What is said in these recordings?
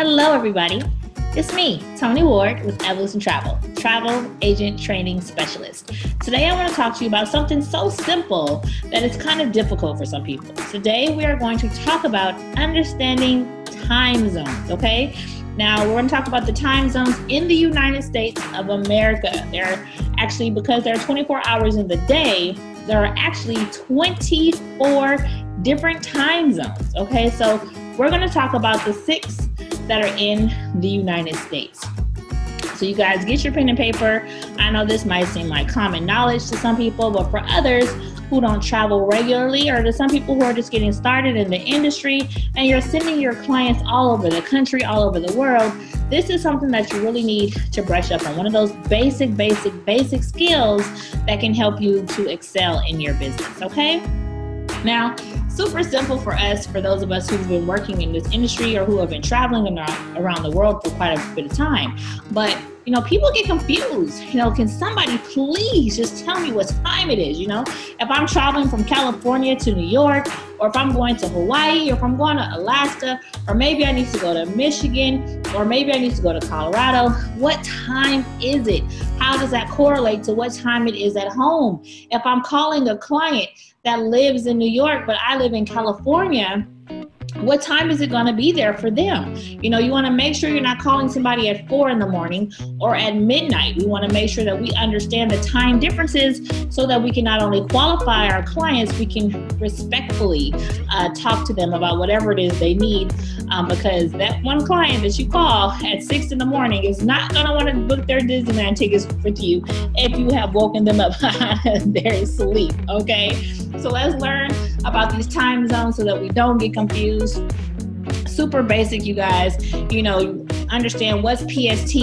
Hello, everybody. It's me, Tony Ward with Evolution Travel, Travel Agent Training Specialist. Today, I want to talk to you about something so simple that it's kind of difficult for some people. Today, we are going to talk about understanding time zones, okay? Now, we're going to talk about the time zones in the United States of America. They're actually, because there are 24 hours in the day, there are actually 24 different time zones, okay? So we're going to talk about the 6 that are in the United States. So you guys get your pen and paper. I know this might seem like common knowledge to some people, but for others who don't travel regularly, or to some people who are just getting started in the industry and you're sending your clients all over the country, all over the world, this is something that you really need to brush up on. One of those basic skills that can help you to excel in your business, okay? Now, super simple for us, for those of us who've been working in this industry or who have been traveling around the world for quite a bit of time. But, people get confused. Can somebody please just tell me what time it is? If I'm traveling from California to New York, or if I'm going to Hawaii, or if I'm going to Alaska, or maybe I need to go to Michigan, or maybe I need to go to Colorado, what time is it? How does that correlate to what time it is at home? If I'm calling a client that lives in New York, but I live in California, what time is it going to be there for them? You want to make sure you're not calling somebody at 4 in the morning or at midnight. We want to make sure that we understand the time differences so that we can not only qualify our clients, we can respectfully talk to them about whatever it is they need, because that one client that you call at 6 in the morning is not going to want to book their Disneyland tickets with you if you have woken them up out of their sleep, okay? So let's learn about these time zones so that we don't get confused. Super basic, you guys. Understand what's PST,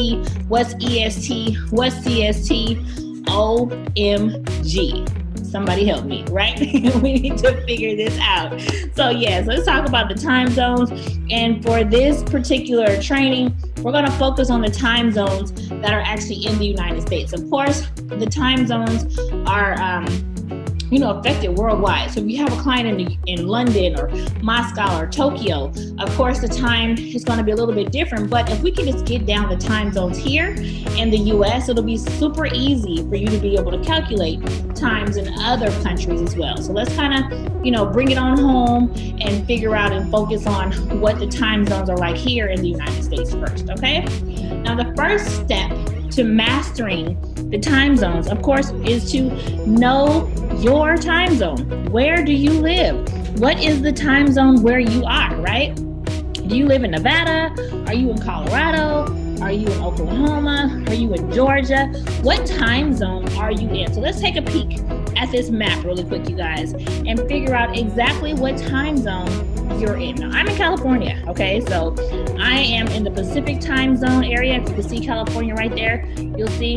what's EST, what's CST. OMG. Somebody help me, right? We need to figure this out. So yes, let's talk about the time zones. And for this particular training, we're going to focus on the time zones that are actually in the United States. Of course, the time zones are affected worldwide. So if you have a client in London or Moscow or Tokyo, of course the time is going to be a little bit different. But if we can just get down the time zones here in the US, it'll be super easy for you to be able to calculate times in other countries as well. So let's kind of, bring it on home and figure out and focus on what the time zones are like here in the United States first, okay? Now the first step to mastering the time zones, of course, is to know your time zone. Where do you live? What is the time zone where you are, right? Do you live in Nevada? Are you in Colorado? Are you in Oklahoma? Are you in Georgia? What time zone are you in? So let's take a peek at this map really quick, you guys, and figure out exactly what time zone you're in. Now, I'm in California, okay? So I am in the Pacific time zone area. If you can see California right there, you'll see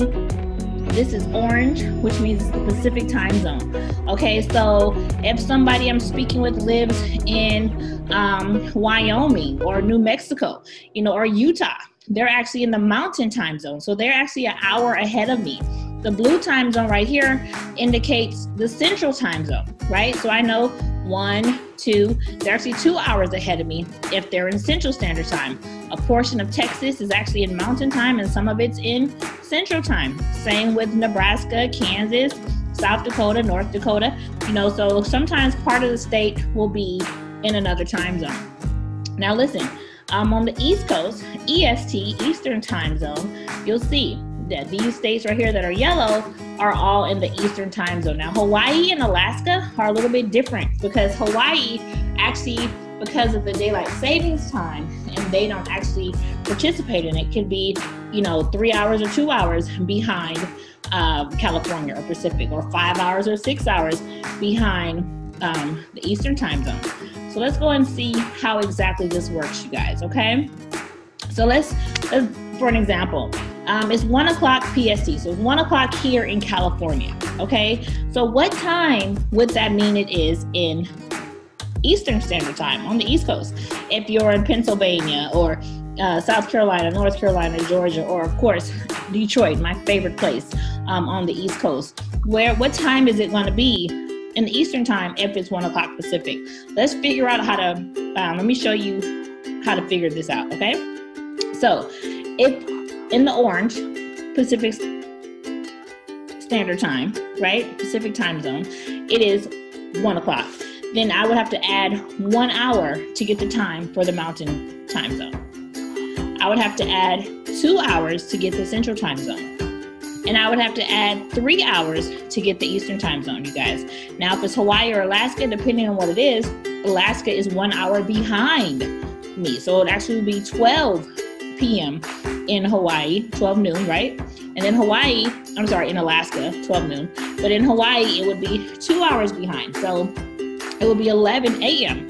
this is orange, which means it's the Pacific time zone. Okay, so if somebody I'm speaking with lives in Wyoming or New Mexico, or Utah, they're actually in the mountain time zone. So they're actually an hour ahead of me. The blue time zone right here indicates the central time zone, right? So I know 1, 2, they're actually 2 hours ahead of me if they're in Central Standard Time. A portion of Texas is actually in Mountain Time and some of it's in Central Time. Same with Nebraska, Kansas, South Dakota, North Dakota. So sometimes part of the state will be in another time zone. Now listen, on the East Coast, EST, Eastern Time Zone, you'll see that these states right here that are yellow are all in the Eastern time zone. Now, Hawaii and Alaska are a little bit different because Hawaii actually, because of the daylight savings time, and they don't actually participate in it, could be, 3 hours or 2 hours behind California or Pacific, or 5 hours or 6 hours behind the Eastern time zone. So let's go and see how exactly this works, you guys, okay? So let's for an example, it's 1 o'clock PST, so it's 1 o'clock here in California, okay? So what time would that mean it is in Eastern Standard Time on the East Coast? If you're in Pennsylvania or South Carolina, North Carolina, Georgia, or of course, Detroit, my favorite place on the East Coast, what time is it going to be in the Eastern Time if it's 1 o'clock Pacific? Let's figure out how to, let me show you how to figure this out, okay? So if in the orange, Pacific Standard Time, right? Pacific time zone, it is 1 o'clock. Then I would have to add 1 hour to get the time for the mountain time zone. I would have to add 2 hours to get the central time zone. And I would have to add 3 hours to get the eastern time zone, you guys. Now, if it's Hawaii or Alaska, depending on what it is, Alaska is 1 hour behind me. So it actually would be 12 p.m. in Hawaii, 12 noon, right? And then in Alaska, 12 noon. But in Hawaii, it would be 2 hours behind. So it would be 11 a.m.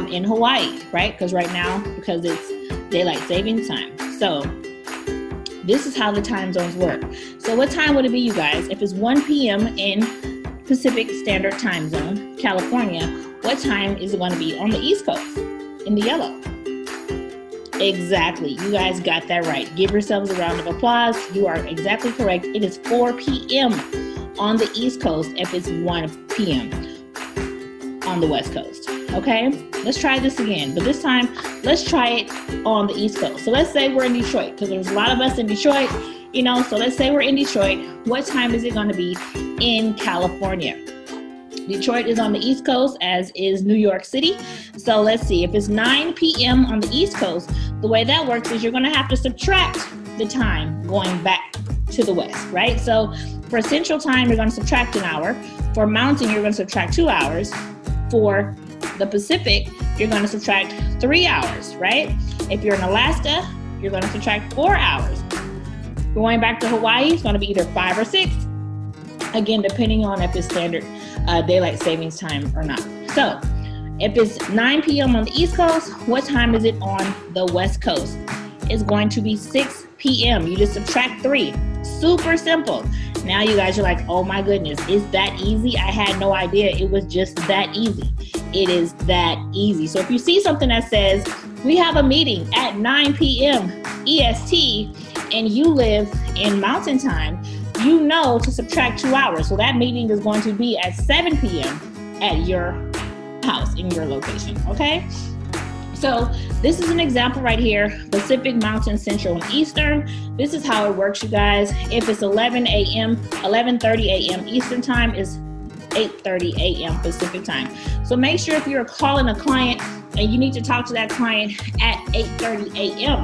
In Hawaii, right? Because right now, because it's daylight savings time. So this is how the time zones work. So what time would it be, you guys? If it's 1 p.m. in Pacific Standard Time Zone, California, what time is it going to be on the East Coast in the yellow? Exactly. You guys got that right. Give yourselves a round of applause. You are exactly correct. It is 4 p.m. on the East Coast if it's 1 p.m. on the West Coast. Okay, let's try this again, but this time let's try it on the East Coast. So let's say we're in Detroit, because there's a lot of us in Detroit, you know, so let's say we're in Detroit. What time is it going to be in California? Detroit is on the East Coast, as is New York City. So let's see, if it's 9 p.m. on the East Coast, the way that works is you're going to have to subtract the time going back to the West, right? So for Central Time, you're going to subtract an hour. For Mountain, you're going to subtract 2 hours. For the Pacific, you're going to subtract 3 hours, right? If you're in Alaska, you're going to subtract 4 hours. Going back to Hawaii, it's going to be either 5 or 6. Again, depending on if it's standard daylight savings time or not. So if it's 9 p.m. on the East Coast, what time is it on the West Coast? It's going to be 6 p.m. You just subtract 3. Super simple. Now you guys are like, oh my goodness, is that easy? I had no idea it was just that easy. It is that easy. So if you see something that says, we have a meeting at 9 p.m. EST, and you live in Mountain Time, you know to subtract 2 hours. So that meeting is going to be at 7 p.m. at your house, in your location, okay? So this is an example right here, Pacific, Mountain, Central, and Eastern. This is how it works, you guys. If it's 11 a.m., 11:30 a.m. Eastern Time is 8:30 a.m. Pacific Time. So make sure if you're calling a client and you need to talk to that client at 8:30 a.m.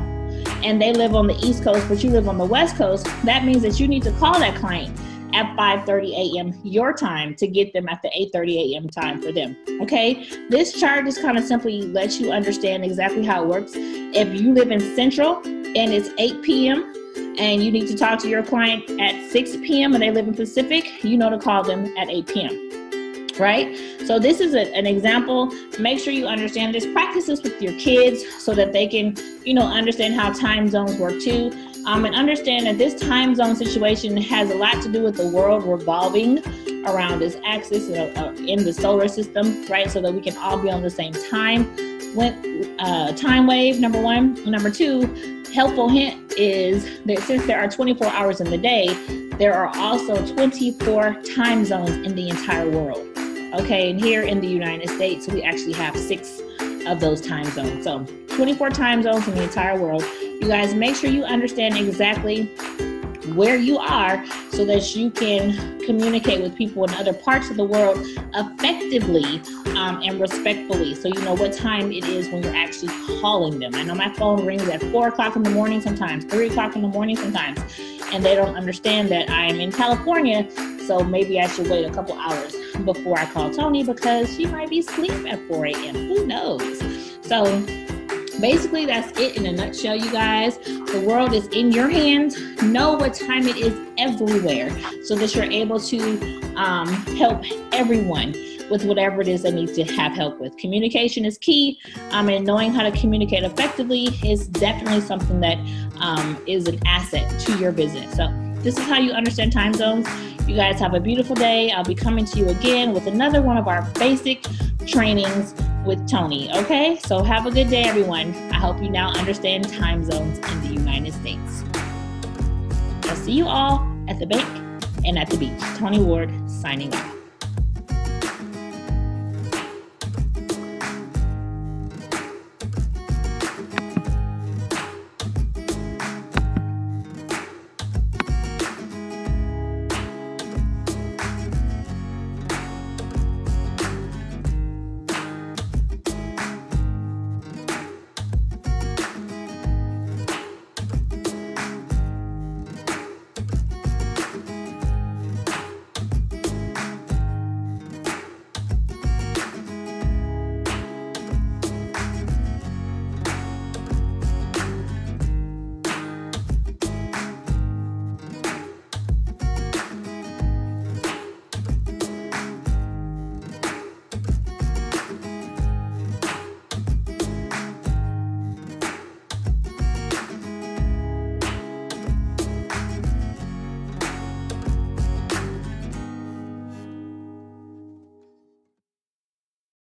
and they live on the East Coast, but you live on the West Coast, that means that you need to call that client at 5:30 a.m. your time to get them at the 8:30 a.m. time for them, okay? This chart just kind of simply lets you understand exactly how it works. If you live in Central and it's 8 p.m. and you need to talk to your client at 6 p.m. and they live in Pacific, you know to call them at 8 p.m., right? So this is an example. Make sure you understand this. Practice this with your kids so that they can, you know, understand how time zones work too. And understand that this time zone situation has a lot to do with the world revolving around its axis in the solar system, right? So that we can all be on the same time wave, number one. Number two, helpful hint is that since there are 24 hours in the day, there are also 24 time zones in the entire world. Okay, and here in the United States, we actually have 6 of those time zones. So 24 time zones in the entire world. You guys, make sure you understand exactly where you are so that you can communicate with people in other parts of the world effectively and respectfully, so you know what time it is when you're actually calling them. I know my phone rings at 4 o'clock in the morning sometimes, 3 o'clock in the morning sometimes, and they don't understand that I'm in California, so maybe I should wait a couple hours before I call Tony because she might be asleep at 4 a.m. Who knows? So basically, that's it in a nutshell, you guys. The world is in your hands. Know what time it is everywhere so that you're able to help everyone with whatever it is they need to have help with. Communication is key, and knowing how to communicate effectively is definitely something that is an asset to your business. So this is how you understand time zones. You guys have a beautiful day. I'll be coming to you again with another one of our basic trainings with Tony, okay? So have a good day, everyone. I hope you now understand time zones in the United States. I'll see you all at the bank and at the beach. Tony Ward signing off.